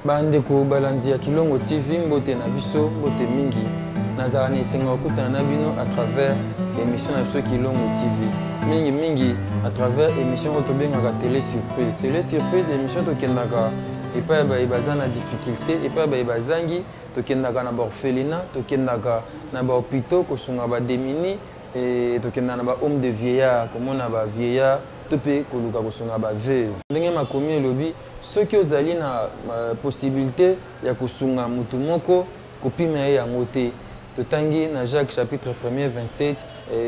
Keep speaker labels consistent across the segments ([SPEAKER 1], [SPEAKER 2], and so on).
[SPEAKER 1] Bandeko balandi ya Kilongo TV mbote na biso mbote mingi nazala ni senga okutana na bino à travers émission na biso Kilongo TV mingi à travers émission otobengaka télé surprise émission tokendaka et pas bazana difficulté et pas bazangi tokendaka na orphelinat tokendaka na ba hôpitaux kosunga ba démunis et tokendaka na ba homme de vieillard comme on a ba vieillard topé koluka kosunga ba veuve ndenge makomi elobi soki ozali na possibilité ya kosunga mutu moko kopima ye yango te totangi na Jacques chapitre 1er 27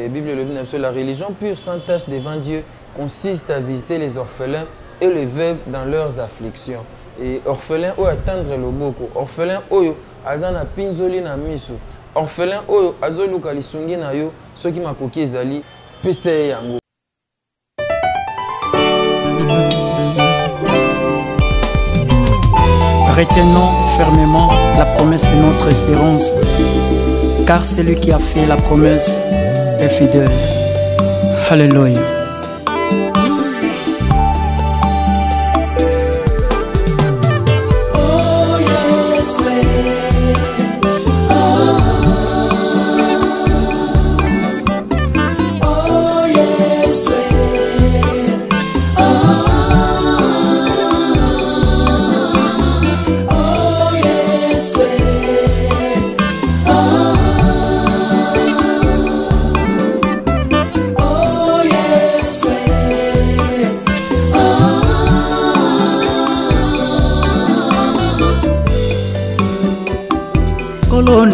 [SPEAKER 1] Bible elobi na biso la religion pure sans tache devant Dieu consiste à visiter les orphelins et les veuves dans leurs afflictions et orphelin oyo atendre loboko orphelin oyo aza na pinzoli na miso orphelin oyo azoluka lisungi na yo soki makoki ezali pesa ye yango.
[SPEAKER 2] Retenons fermement la promesse de notre espérance, car celui qui a fait la promesse est fidèle. Alléluia.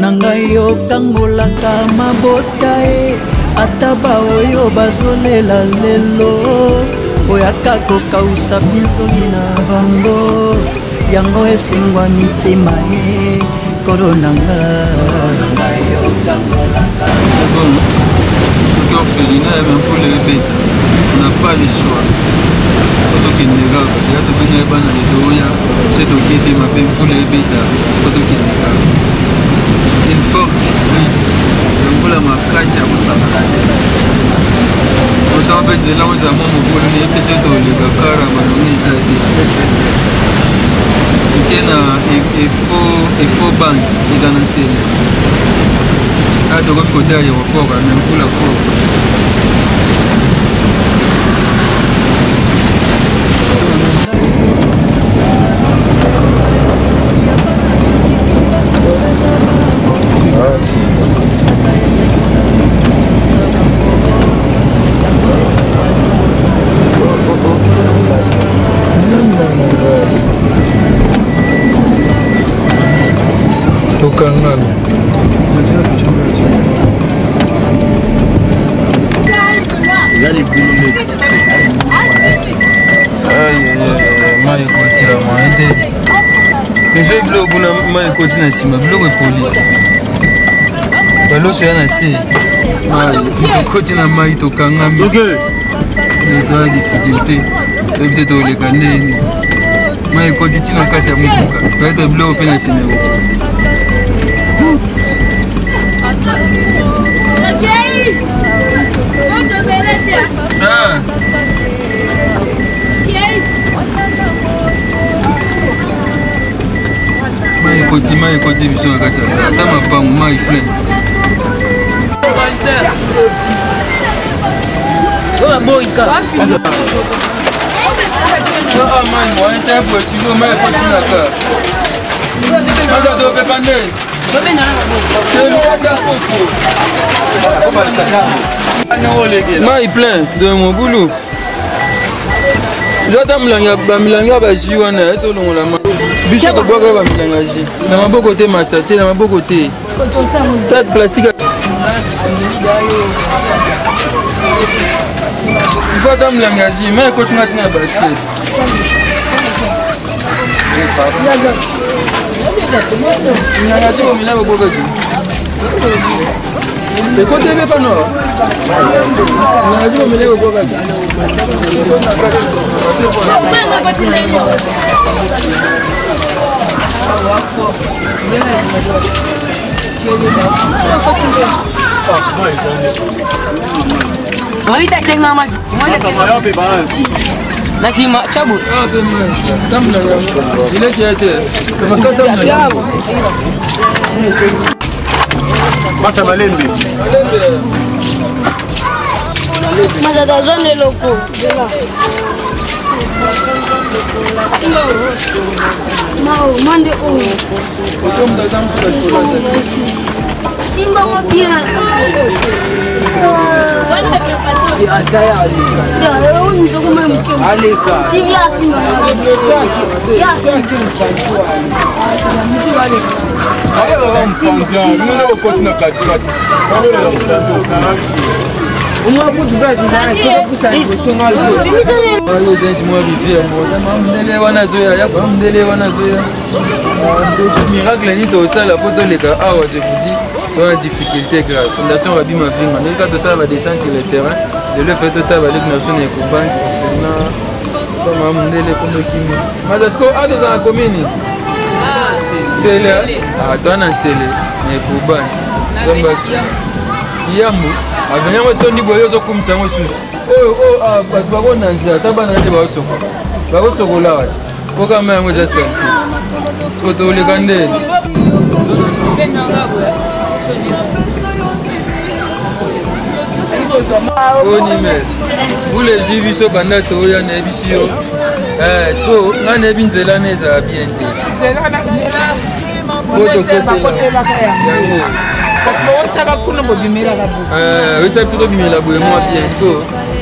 [SPEAKER 3] Nangayo kangolaka mabota ataba oyo bazolela lelo oyaka kokausa binzoli na bango yango esengwa mitema ye kolo nangayo kangolaka
[SPEAKER 1] orphelinat même pour le bébé on n'a pas le choix otokendeka ya tobenga bana ledoya se tokete mabe pour le bébé otokendeka une forte donc la makasi ya kosala autant fait de là aux amants mon pour les que c'est dans le kakara balongi ça dit na il faut banque ils en enseignent à de l'autre côté aéroport même pour la fois côté na sima biloko police baloso ya na se côté na mai to kangami na difficulté peut-être oleka ndeni mai côté tina kati ya mukuka peut-être biloko pe na sima il continue sur la carte. Dans ma femme, il plein. Il plein de mon boulot. J'attends Milanga Bajiwana, et tout le monde. Bicho ko boka ba milangaji na maboko te master te na maboko te tat plastique il faut tam milangaji mais ko tuna tina basket milangaji ko milanga boka ji te ko te pas no milangaji ko milanga boka ji
[SPEAKER 4] Ahorita tengo más. Nasima chabu.
[SPEAKER 1] Ah, ben moi. Tamla. Il est qui a été.
[SPEAKER 5] Masa Malembe.
[SPEAKER 6] Masa da zone loko. Mao mande o. Simba mobina. Ya daya alika. Ya unzo kuma mke. Alika. Sivya simba. Ya simba. Misi wale. Ayo mpanza. Nuna ukoti na katikati. Uma putu vadi na kutoka kusaidia shongazo. Ayo denti mwa vivia moja. Mamdele wanazoea yako mamdele wanazoea. Miracle ni to sala poto leka awa je vous dis. Une difficulté grave. Fondation Rabbi Mavringa. Mais quand ça va descendre sur le terrain, de le fait total avec nation et Kuban. Comme Amundele comme Kimi. Mais est-ce qu'on a dans la commune? C'est là. Ah, toi non c'est là. Mais Kuban. Yambu. Avenir moi Tony Boyo zo comme ça moi sous. Oh ah pas bon nanza. Tabana de ba soko. Ba soko là. Oka mama moi ça. Koto le kande. Vous les juifs sont bandés au ya nebisio. Est-ce que on a bien zela neza bien té. Foto foto. Oui ça plutôt bien la boue moi bien. Est-ce que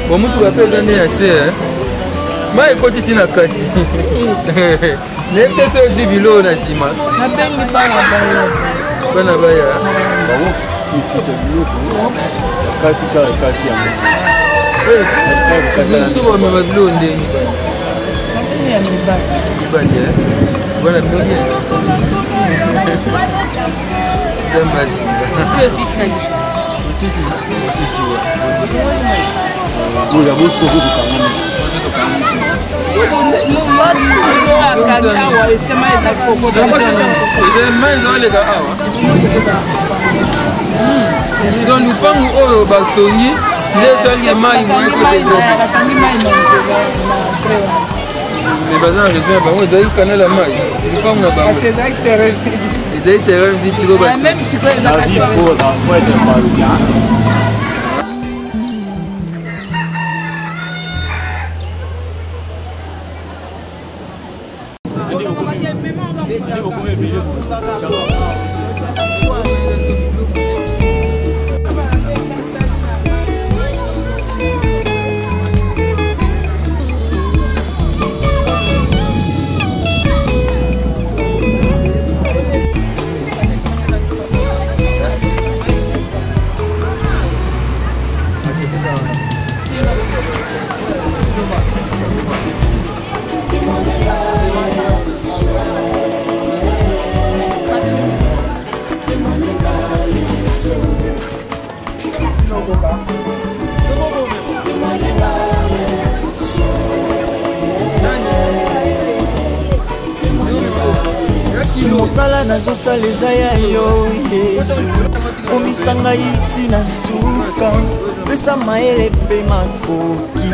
[SPEAKER 6] bon mutu ka pesa ne assez. Ma ekoti sina kati. Ne pesa aussi bilo na sima. Na bengi bana baya. Bana baya. Kati ya mtu wa mabilo ndeni bana bana mmoja sema sisi Oya busco huko kama donc nous prenons au Bartoni, les seuls mailles moins que les mais bazar raison ba moi zai canal la maille nous pas on a ba les ai terrain vite sur ba même si quoi la vie pour la moi de Maruya
[SPEAKER 3] mosala nazosala eza ya yo Yesu komisanga iti na suka pesa mayele mpe makoki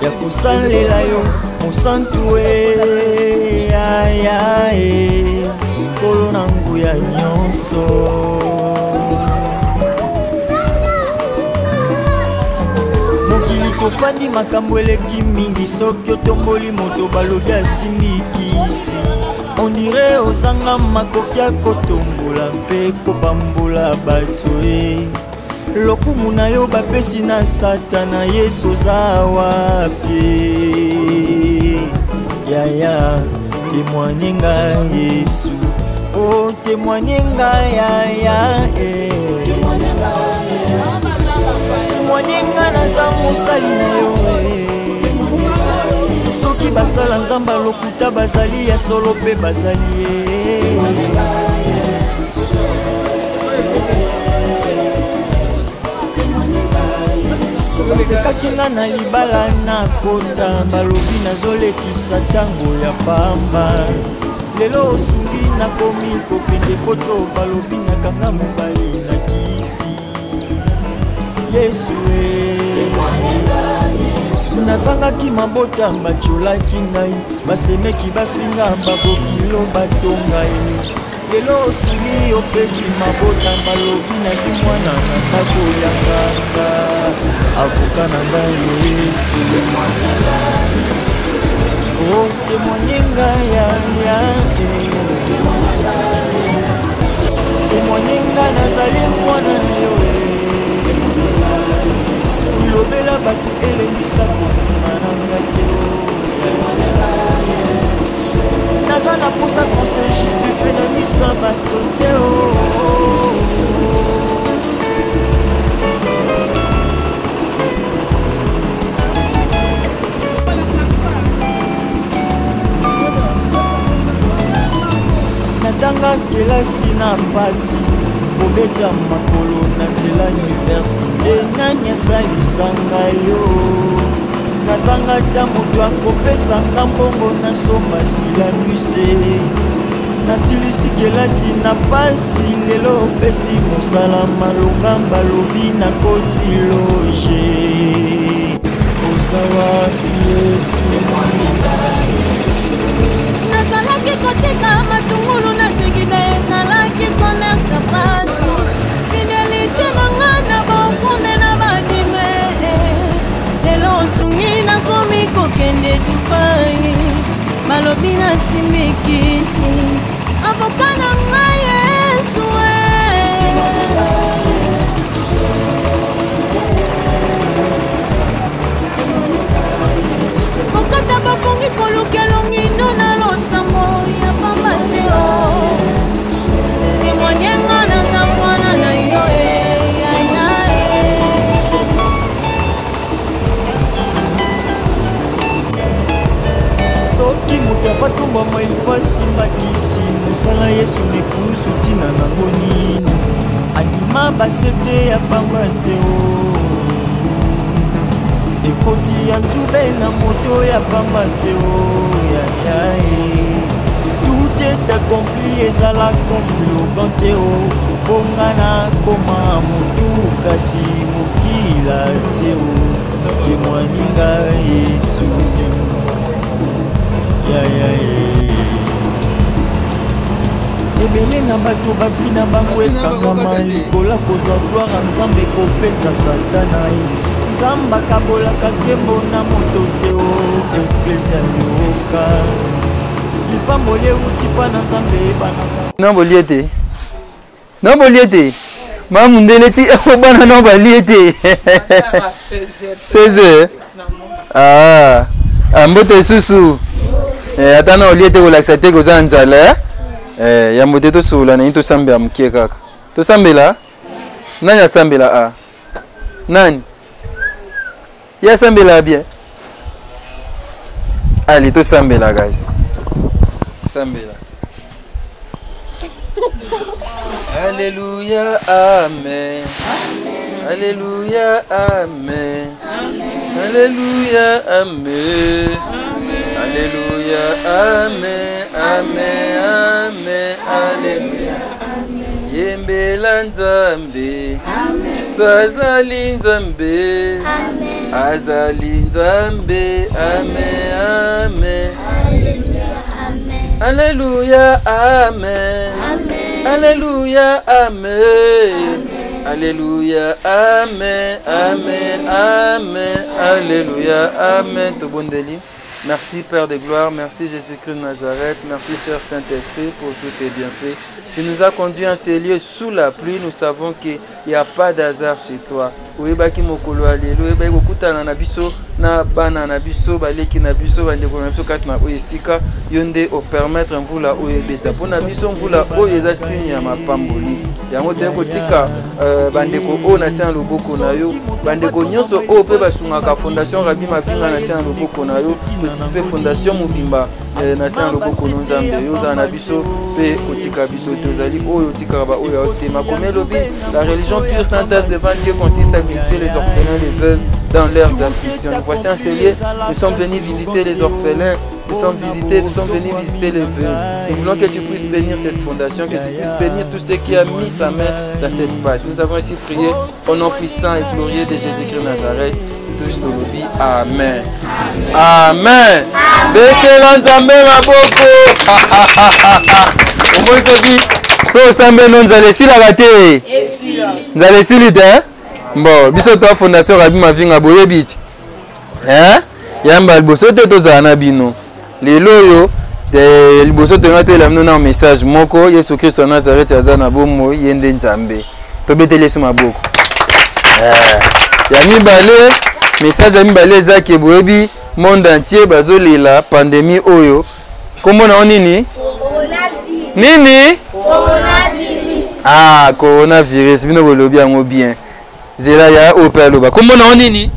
[SPEAKER 3] ya kosalela yo mosantu yaya nkolo na nguya nyonso mokili tofandi makambo eleki mingi soki otomboli moto balobi asimbikisi on dirait ozanga makoki ya kotombola mpe kopambola bato lokumu na yo bapesi na satana yesu oza wapi yaya témoigne nga yesu oh témoigne nga yaya témoigne nga naza mosali na yo soki basala nzamba lokuta bazali ya solo mpe bazali basekaki nga na libala na kota balobi nazolekisa ntango ya pamba lelo osungi nakomi kokende poto balobi nakanga mobali na kisi yesu Nasangaki mabota bacholaki ngai basemeki bafinga babokilo batonga ye lelo osungi opesi mabota balobi nazi mwana na ndako ya kaka avoka na ngai Yesu oh témoigne ngai ya témoigne ngai nazali mwana na yo ilobela bato elembisa kokuma na ngai te naza na posa konse justifie na miso ya bato te natanga kelasi na pasi kobeta makolo na nzela universite nani asalisanga yo nasanga ta moto akopesanga mbongo nasomba silabuse nasilisi kelasi na pasi lelo opesi mosala malonga balobi na koti loge ozawa Yesu
[SPEAKER 4] nazalaki koteka matungulu na segida ezalaki komersa pasi fidelite nanga na bafonde na badime lelo osungi nakomi kokende Dubai balobi nasimikisi avoka na ngai Yesu kokata bapongi kolukelongino na losambo ya pamateo temwanyenga naza mwana na yo
[SPEAKER 3] soki moto afatumbama ilfo asimbakisi mosala Yesu nekulusu ntina nango nini andima basete ya pamba te ekoti ya nzube na moto ya pamba te tout est accompli ezalaka slogan te bonga na koma motu kasi mokila te temwaninga Yesu ebele na bato bavi na bango ekangama likola kozwa gloire nzambe kopesa satana ye nzambe akabolaka nkembo na moto te eklesia yoka lipamboli euti mpa na nzambe ebanaka
[SPEAKER 1] nabolie te nabolie te mamundele ti ekobana na balie te 16h mbote susu ata na olie te kolakisa te koza nzala ya mbote tosola na ye tosambela mokie kaka tosambela nani asambela nani ye asambela bien allez tosambela guys sambela alléluia amen alléluia amen alléluia amen alléluia amen amen amen alléluia yembela nzambe azali nzambe azali nzambe amen amen alléluia amen alléluia amen alléluia amen amen amen alléluia amen tobondeli. Merci Père de gloire, merci Jésus-Christ de Nazareth, merci Sœur Saint-Esprit pour tous tes bienfaits. Tu nous as conduits en ces lieux sous la pluie, nous savons qu'il n'y a pas d'hasard chez toi. Oyebaki mokolo alelo, oyebaki kokutana na biso na bana na biso baleki na biso bandeko na biso kati na oyo esika yo nde opermettre mvula oyo ebeta mpo na biso mvula oyo eza signe ya mapamboli yango toye kotika bandeko oyo na se na loboko na yo bandeko nyonso oyo mpe basungaka fondation Rabi Mapinga na se na loboko na yo totiki mpe fondation Mobimba na se na loboko no nzambe yo ozala na biso mpe kotika biso te ozali oyo otikaka baoyo aotema komi elobi la religion pure sainte devant Dieu consiste à visiter les orphelins, les veuves dans leurs afflictions. Voici en ces lieux, nous sommes venus visiter les orphelins te sommes visités, nous sommes venus visiter les vœux. Nous voulons que tu puisses bénir cette fondation, que tu puisses bénir tout ce qui a mis sa main dans cette pâte. Nous avons ainsi prié au nom puissant et glorieux de Jésus-Christ Nazareth. Tous de l'obéi. Amen. Amen. Bekela nzambe maboko. Omoisoki so sambe non nzalesila bate. Nzalesili te. Bon, biso to fondation Rabbi Mavinga boyebiti. Yamba liboso te tozala na bino. Lelo yo de liboso te ngate la mino na message moko Yesu Kristo Nazareth aza na bomo yende nzambe. Tobetele su maboko. Ya mibale message ya mibale eza ke boyebi monde entier bazolela pandémie oyo. Kombo na nini? Nini? Coronavirus. Ah, coronavirus bino bolobi yango bien. Zela ya opaloba. Kombo na nini?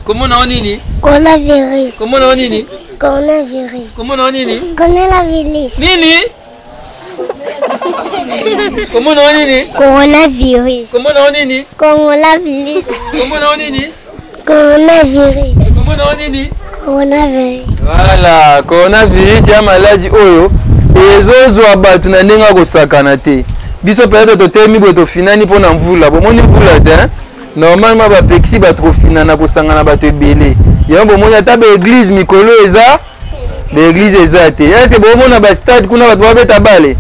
[SPEAKER 1] Comment on dit?
[SPEAKER 5] Coronavirus.
[SPEAKER 1] Comment on dit?
[SPEAKER 5] Coronavirus.
[SPEAKER 1] Comment on dit?
[SPEAKER 5] Coronavirus.
[SPEAKER 1] Nini? Comment on dit?
[SPEAKER 5] Coronavirus.
[SPEAKER 1] Comment on dit?
[SPEAKER 5] Coronavirus.
[SPEAKER 1] Comment on dit?
[SPEAKER 5] Coronavirus.
[SPEAKER 1] Comment on dit?
[SPEAKER 5] Coronavirus.
[SPEAKER 1] Voilà, coronavirus ya maladie oyo ezozwa batu na ndenga kosakana te. Biso peut-être totemi boto finani pona mvula. Bomoni mvula te, hein? Normalement ba pexi ba trop finana kosangana bato ebele. Yambo mona ta ba église mikolo eza. Ba église eza te. Est-ce que bomona ba stade kuna bato babeta bale?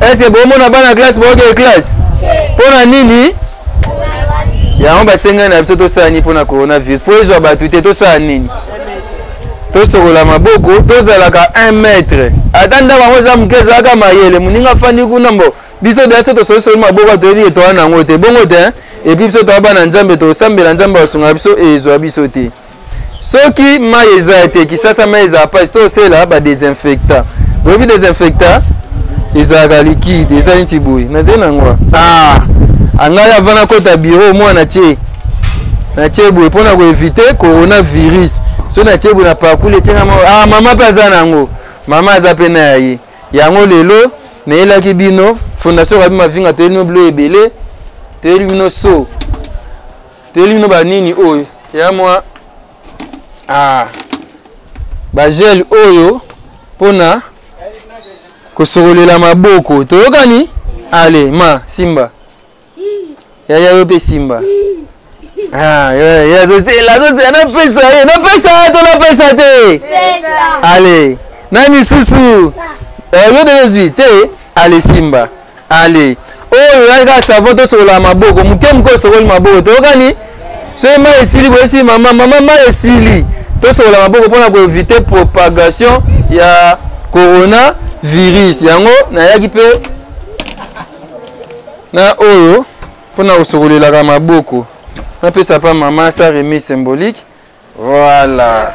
[SPEAKER 1] Est-ce que bomona bana classe boke classe? Pona nini? Yambo ba senga na biso to sani pona coronavirus. Po ezwa bato te to sani nini? To sokola maboko to zalaka 1 mètre. Atanda bango za mukeza aka mayele muninga fandi kuna mbo. Biso de so to so maboko to ebi to wana ngote. Bongo te. Et puis biso to bana nzambe to sambela nzambe osunga biso ezwa biso te. Soki mai eza te kishasa mai eza pas to sela ba désinfectant. Bobi désinfectant eza liquide eza nti boy. Nazena ngwa. Ah, angaya vana kota bureau mwana che. Na che boy pona ko éviter coronavirus. So na che boy na pakule tsenga ah mama paza nango. Mama aza pena yayi. Yango lelo na elaki bino fondation Rabbi Mavinga to no bleu ebele. Telino so. Telino ba nini oyo. Ya mwa ba gel oyo pona kosokolela maboko. Toyokani? Allez, ma simba. Ya yope simba. Ya zo na pesa te. Pesa. Allez. Nani susu. Yo de 18 allez simba. Allez. Oh, yanga savon to sur la maboko, mukem ko sur le maboko. To gani? So ma esili bo esi mama ma esili. To sur la maboko pona ko éviter propagation ya coronavirus. Yango na yaki pe na oyo pona ko sur la maboko. Na pesa pa mama sa remise symbolique. Voilà.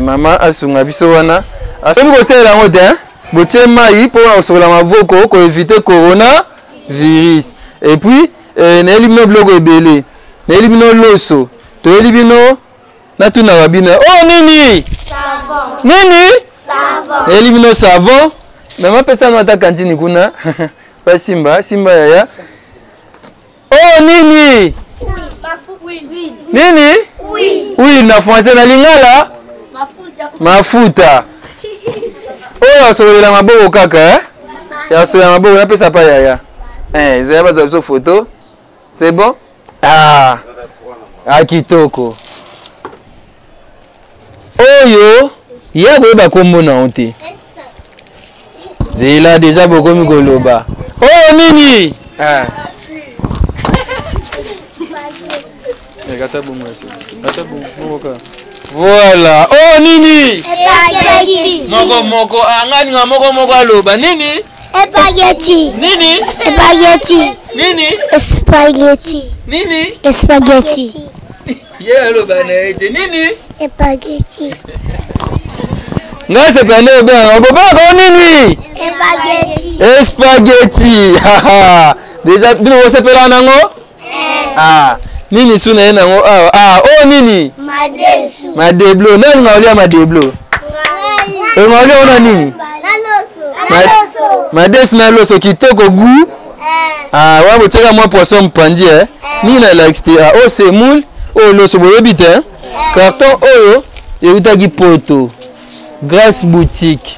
[SPEAKER 1] Mama asunga biso wana. Asobi ko sela ngo te, botie mai pona ko sur la maboko ko éviter corona virus. Et puis na elimino blogo ebele na elimino loso to elimino na tuna babina oh nini savon nini savon na elimino savon mama pesa no ata kantini kuna pa simba yaya oh nini nini oui na français na lingala mafuta oh asolela maboko kaka ya solela maboko na pesa pa yaya vous avez besoin de photo. C'est bon? Ah, kitoko. Oyo, ya goyeba kombo na onte. Zela déjà beaucoup mikoloba. Oh nini? Ah. Gata bomo ese. Gata bomo ka. Voilà. Oh nini?
[SPEAKER 5] Spaghetti.
[SPEAKER 1] Moko angani nga moko aloba nini?
[SPEAKER 5] Spaghetti.
[SPEAKER 1] Nini?
[SPEAKER 5] Spaghetti.
[SPEAKER 1] Nini?
[SPEAKER 5] Spaghetti.
[SPEAKER 1] Nini?
[SPEAKER 5] Spaghetti.
[SPEAKER 1] Yeah, aloba na ete nini?
[SPEAKER 5] Spaghetti.
[SPEAKER 1] Nga se pende bien. Oboba ko nini?
[SPEAKER 5] Spaghetti.
[SPEAKER 1] Spaghetti. Haha. Déjà bino wo sepela nango? Ah. Nini suna ye nango? Oh nini?
[SPEAKER 5] Madesu.
[SPEAKER 1] Madeblo. Nani ngaolia madeblo? Ngaolia ona nini? Madesu na loso kitoko gu. Wabo cheka mwa poisson mpandi Ni na like oh semoule, oh loso boyebi te. Carton oyo eutaki poto Grâce Boutique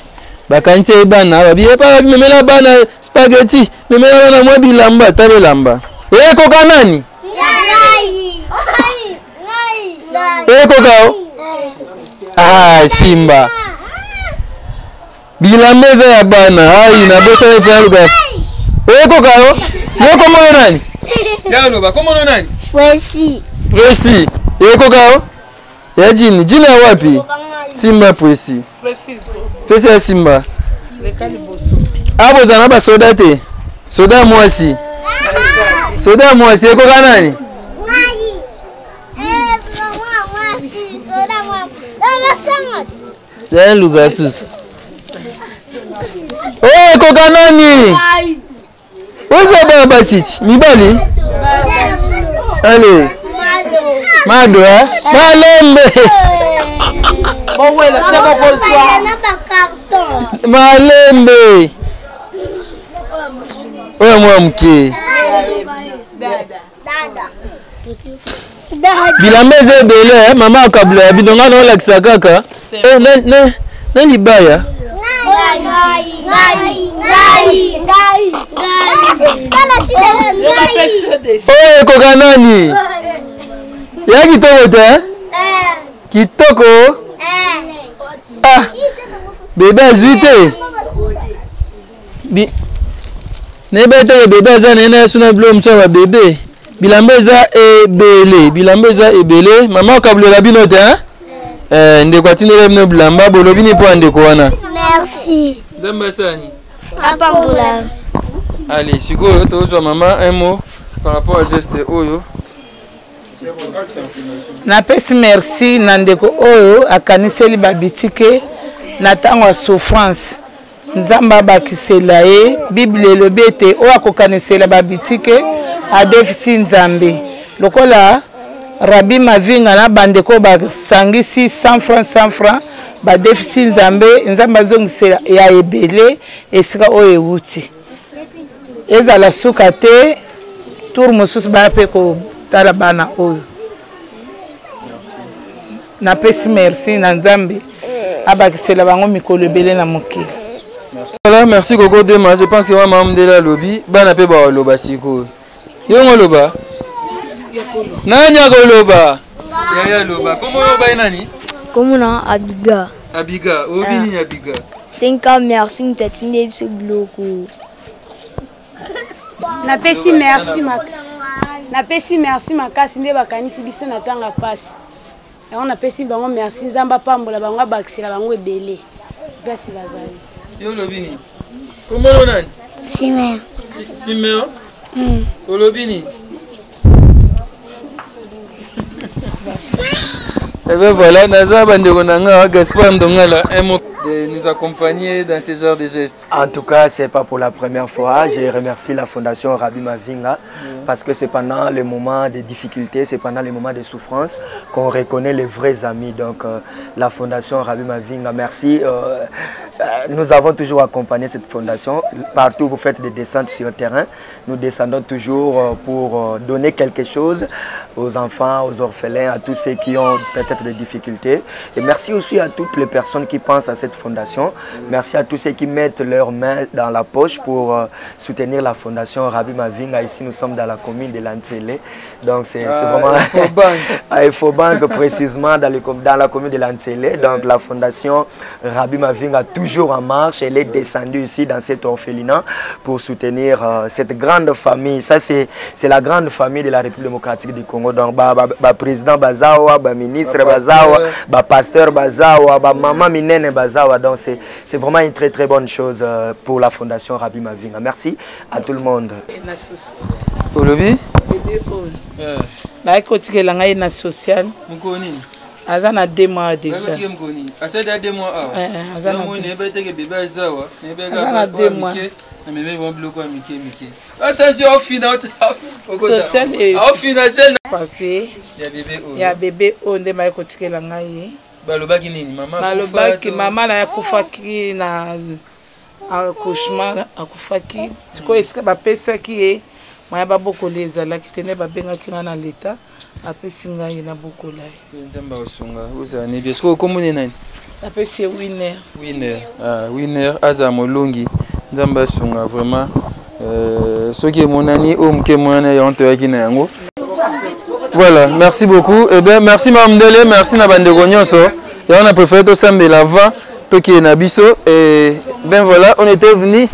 [SPEAKER 1] bakanisi bana babiye pa memela bana spaghetti memela bana mwa bilamba tale lamba ekoka nani ekoka Simba bilamba eza ya bana ai na bosa efa luka ekoka yoko moyo nani Gano ba komo nani Presi ekoka ya jini wapi Simba Presi Presi ya Simba abo zana ba soda te soda mwasi ekoka nani Zana Lugasus ekoka nani Oza baba siti mibali Allez Mado Malembe Malembe Oya mwa mke Bilamba eze bele mama akabula bidonga na olakisa kaka na libaya ekoka nani ya kitoko te kitoko bebe azwi te nayeba ete bebe aza naye na suna bilo mosu ya babebe bilamba eza ebele mama okabulola bino te ndeko atindela bino bilamba bolobi ni mpo ya ndeko wana
[SPEAKER 5] Merci.
[SPEAKER 1] Nzambe asani
[SPEAKER 5] Allez,
[SPEAKER 1] sikoyo tozwa mama un mot par rapport à geste oyo
[SPEAKER 7] napesi merci na ndeko oyo akaniseli babitike na ntango ya souffrance nzambe abakisela ye bible elobi ete oyo akokanisela babitike adefisi nzambe lokola Rabi Mavinga na bandeko basangisi 100 francs badefisi nzambe azongisela ya ebele esika oyo ewuti ezala suka te tour mosusu bana mpe kotala bana oyo napesi merci na nzambe abakisela bango mikolo ebele na mokili.
[SPEAKER 1] Voilà, merci Gogo Dema. Je pense que wa maman de la lobby bana mpe baloba sikoyo yongo loba nani akoloba yaya loba komo loba nani
[SPEAKER 8] komo na Abiga
[SPEAKER 1] obini Abiga
[SPEAKER 8] 5 ans merci mtatinde biso bloko
[SPEAKER 9] napesi merci makasi nde bakanisi biso na tanga pasi yango napesi bango merci nzamba pambola bango abakisela bango ebele place bazali
[SPEAKER 1] yo lobini komo lo nani Simeo olobini Et bien voilà, Gaspard Ndongala, un mot de nous accompagner dans ce genre de gestes.
[SPEAKER 10] En tout cas, ce n'est pas pour la première fois. Je remercie la Fondation Rabi Mavinga parce que c'est pendant les moments de difficultés, c'est pendant les moments de souffrance qu'on reconnaît les vrais amis. Donc la Fondation Rabi Mavinga, merci. Nous avons toujours accompagné cette fondation. Partout vous faites des descentes sur le terrain. Nous descendons toujours pour donner quelque chose aux enfants, aux orphelins, à tous ceux qui ont peut-être des difficultés. Et merci aussi à toutes les personnes qui pensent à cette fondation. Merci à tous ceux qui mettent leurs mains dans la poche pour soutenir la Fondation Rabi Mavinga. Ici, nous sommes dans la commune de Lantsele. Donc, c'est vraiment à Infobank, précisément dans la commune de Lantsele. Donc, la Fondation Rabi Mavinga toujours en marche. Elle est descendue ici dans cet orphelinat pour soutenir cette grande famille. Ça, c'est la grande famille de la République démocratique du Congo. Donc, président Bazawa, ministre Bazawa, pasteur Bazawa, maman Minene Bazawa. Donc, c'est vraiment une très très bonne chose pour la Fondation Rabi Mavinga. Merci à tout le monde.
[SPEAKER 7] Aza na 2 mois déjà.
[SPEAKER 1] Aza na 2 mois.
[SPEAKER 7] Aza na 2 mois.
[SPEAKER 1] Attention au final.
[SPEAKER 7] Papier. Ya bébé onde ma kotikela ngai.
[SPEAKER 1] Balobaki nini mama?
[SPEAKER 7] Balobaki mama na yakufaki na accouchement akufaki. Siko esika bapesaki ye maya babokola ezalaki te nde babengaki nga na leta apesi ngai na bokola ye
[SPEAKER 1] nzambe akosunga ozala nebi eske okomone nani
[SPEAKER 7] apesi ye
[SPEAKER 1] Winner aza molongi nzambe asunga vraiment soki emonani oyo moke emonani yango toyaki na yango. Voilà, merci beaucoup. Eh bien, merci Mme Dele, merci na bandeko nyonso. Et on a préféré tout ça mais l'avant, tout qui est nabiso. Et ben voilà, on était venu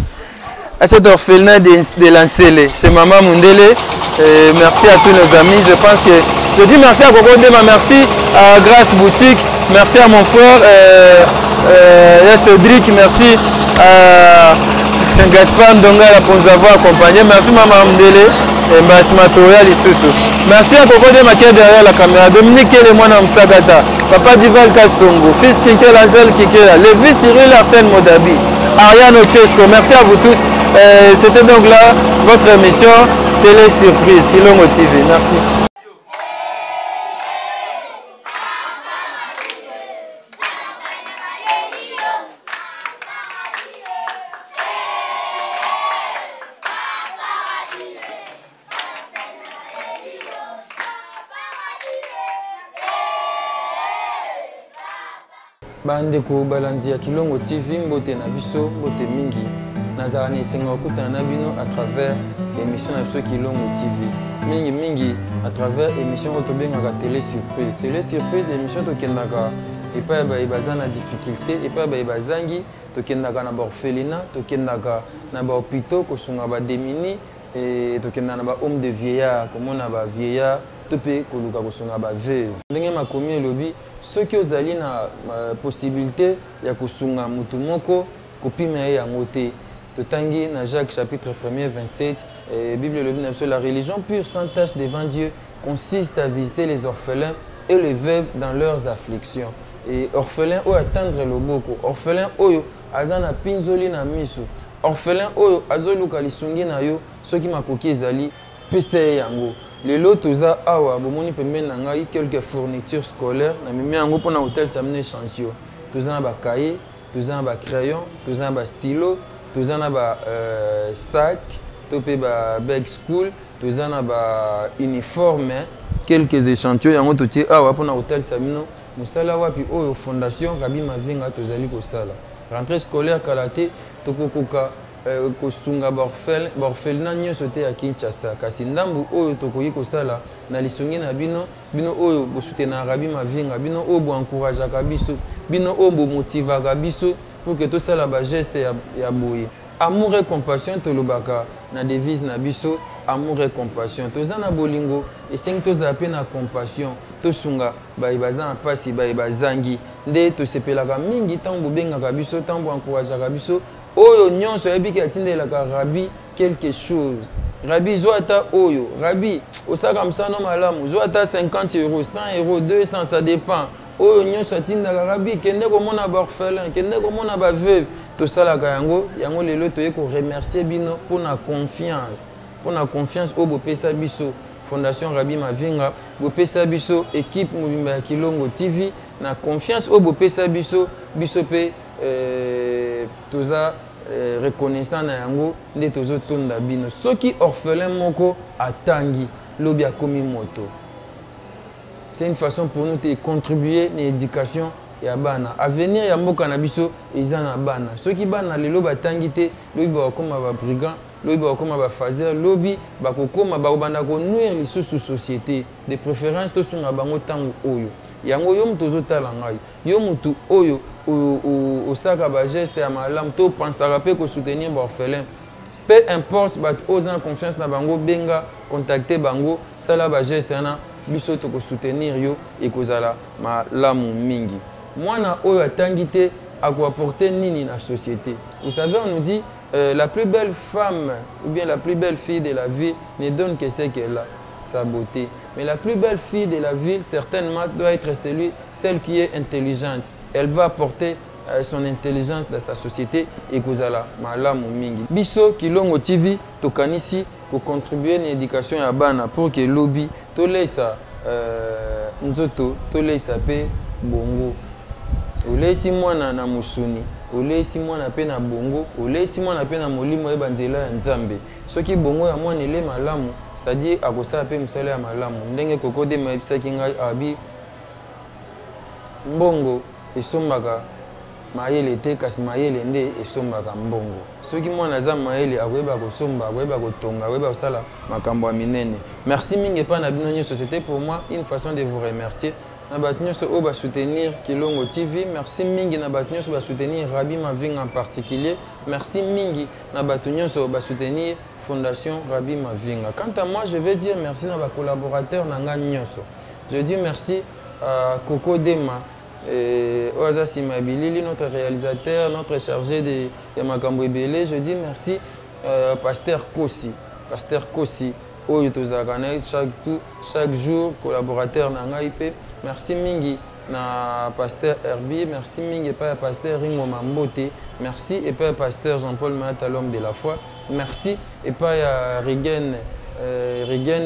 [SPEAKER 1] à cet orphelinat de Lancele. C'est Maman Mundele. Merci à tous nos amis. Je pense que je dis merci à Coco Dema, merci à Grâce Boutique, merci à mon frère Cédric, merci à Gaspard Ndongala pour nous avoir accompagnés. Merci Maman Mundele. Merci à Coco Dema qui est derrière la caméra. Dominique Kelemwana Msagata, Papa Dival Kassongo, Fils Kinkel Angel Kikea, Lévis Cyril Arsène Modabi, Ariane Ochesco. Merci à vous tous. C'était donc là votre émission Télé Surprise Kilongo TV. Merci. Bandeko balandi ya Kilongo TV mbote na biso mbote mingi nazala na esenga okutana na bino à travers émission na biso Kilongo TV mingi à travers émission oyo tobengaka Télé Surprise. Télé Surprise émission tokendaka epai baye baza na difficulté epai baye bazangi tokendaka na baorphelinat tokendaka na bahôpitaux kosunga badémini et tokendaka na bahomme de vieillard komona bavieillard to mpe koluka kosunga baveuve ndenge makomi elobi soki ozali na possibilité ya kosunga mutu moko kopima ye yango te totangi na Jacques chapitre 1er 27 Bible elobi na biso la religion pure sans tache devant Dieu consiste à visiter les orphelins et les veuves dans leurs afflictions et orphelin oyo atendre loboko orphelin oyo aza na pinzoli na miso orphelin oyo azoluka lisungi na yo soki makoki ezali pesa ye yango lelo toza awa bomoni pembeni na ngai quelques fournitures scolaires na mimi yango mpona hotel samine échantillon toza na bakaye toza na bacrayon toza na bastylo toza na basac to mpe babag school toza na bauniforme quelques échantillons yango totie awa mpona hotel samino mosala wapi oyo fondation Rabi Mavinga tozali kosala rentrée scolaire kala te tokokoka kosunga baorphelinat nyonso te ya Kinshasa kasi ndambu oyo tokoki kosala na lisungi na bino oyo bosoutenaka Rabi Mavinga bino oyo boencourageaka biso bino oyo bomotivaka biso pour que tosala bageste ya boye amour et compassion tolobaka na devise na biso amour et compassion toza na bolingo esengi tozala mpe na compassion tosunga baye baza na mpasi baye bazangi nde tosepelaka mingi ntango bobengaka biso ntango boencourageaka biso oyo nyonso yebiki atindelaka Rabi quelque chose Rabi zwa ata oyo Rabi osaka msano malamu zwa ata 50 €, 100 €, 200 ça dépend oyo nyonso atindaka Rabi kende komona baorphelin kende komona baveuve tosalaka yango lelo toye koremercier bino mpona confiance oyo bopesa biso Fondation Rabi Mavinga bopesa biso équipe mobimba ya Kilongo TV na confiance oyo bopesa biso mpe toza reconnaissant na yango nde tozotonda bino soki orphelin moko atangi lobi akomi moto c'est une façon pour nous de contribuer na éducation ya bana avenir ya mboka na biso eza na bana soki bana lelo batangi te lobi bakokoma babrigand lobi bakokoma bafaser lobi bakokoma bakobanda konuire lisusu société de préférence tosunga bango ntango oyo yango yo mutu ozotala ngai yo mutu oyo osaka bageste ya malamu topansaka mpe kosoutenir baorphelin peu importe bato oza na confiance na bango benga contacte bango sala bageste wana biso tokosoutenir yo ekozala malamu mingi mwana oyo atangi te akoapporter nini na société vous savez on nous dit la plus belle femme ou bien la plus belle fille de la vie ne donne que ce qu'elle a sa beauté mais la plus belle fille de la ville certainement doit être celle qui est intelligente elle va apporter son intelligence dans sa société et kozala malamu mingi biso Kilongo TV tokanisi ko contribuer na éducation ya bana pour que lobby tolesa nzoto tolesa pe bongo olesi mwana na musuni olesi mwana pe na bongo olesi mwana pe na molimo ya banzela ya nzambe soki bongo ya mwana ele malamu c'est-à-dire akosala pe mosala ya malamu ndenge Koko Dema ayebisaki ngai abi mbongo esombaka mayele te kasi mayele nde esombaka mbongo soki mwana aza mayele akoyeba kosomba akoyeba kotonga akoyeba kosala makambo ya minene. Merci mingi epa na bino nyonso, c'était pour moi une façon de vous remercier na bato nyonso oyo basoutenir Kilongo TV. Merci mingi na bato nyonso basoutenir Rabbi Mavinga en particulier. Merci mingi na bato nyonso basoutenir Fondation Rabbi Mavinga. Quant à moi, je vais dire merci na ba collaborateurs nanga nyonso. Je dis merci à Koko Dema, Oaza Simabilili, notre réalisateur, notre chargé de Makambo Ebele. Je dis merci Pasteur Kossi. Pasteur Kossi, chaque jour, collaborateur nanga IP. Merci mingi na Pasteur Herbie. Merci mingi et pas Pasteur Ringo Mambote. Merci et pas Pasteur Jean-Paul Mata, l'homme de la foi. Merci et pas Rigen.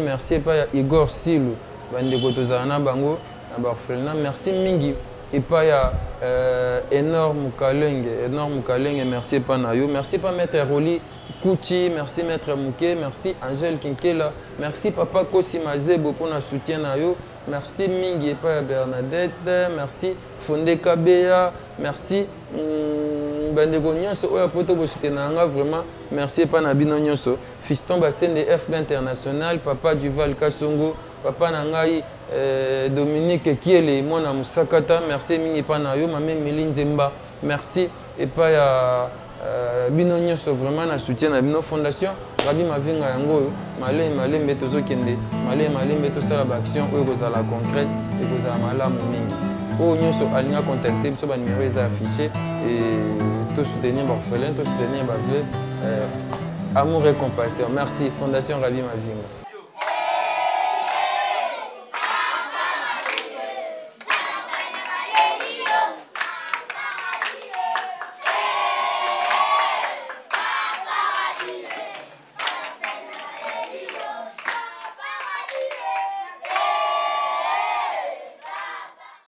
[SPEAKER 1] Merci et pas Igor Silou. Bandeko tozana bango na barfelna. Merci mingi et pas énorme Kalenge, merci pas Nayo, merci pas Maître Roli Kouchi, merci Maître Mouké, merci Angèle Kinkela, merci Papa Kosi Mazebo pour notre soutien Nayo, merci Mingi et pas Bernadette, merci Fondé Kabea, merci Bandeko Nyonso oya poto bo soutenanga vraiment, merci pas Nabino Nyonso, Fiston Bastien de FB International, Papa Duval Kasongo, Papa Nangai Dominique Kiele, Mona Musakata, merci mingi pa na yo, Mame Milinzemba, merci et pas ya bino nyonso vraiment na soutien na bino fondation Rabbi Mavinga yango malé mbetozo kende, malé mbeto sala ba action oyo kozala concrète et kozala malamu mingi. O nyonso alinga contacter biso ba numéro est affiché et tout soutenir ba orphelin, tout soutenir ba veuve, amour et compassion. Merci Fondation Rabbi Mavinga.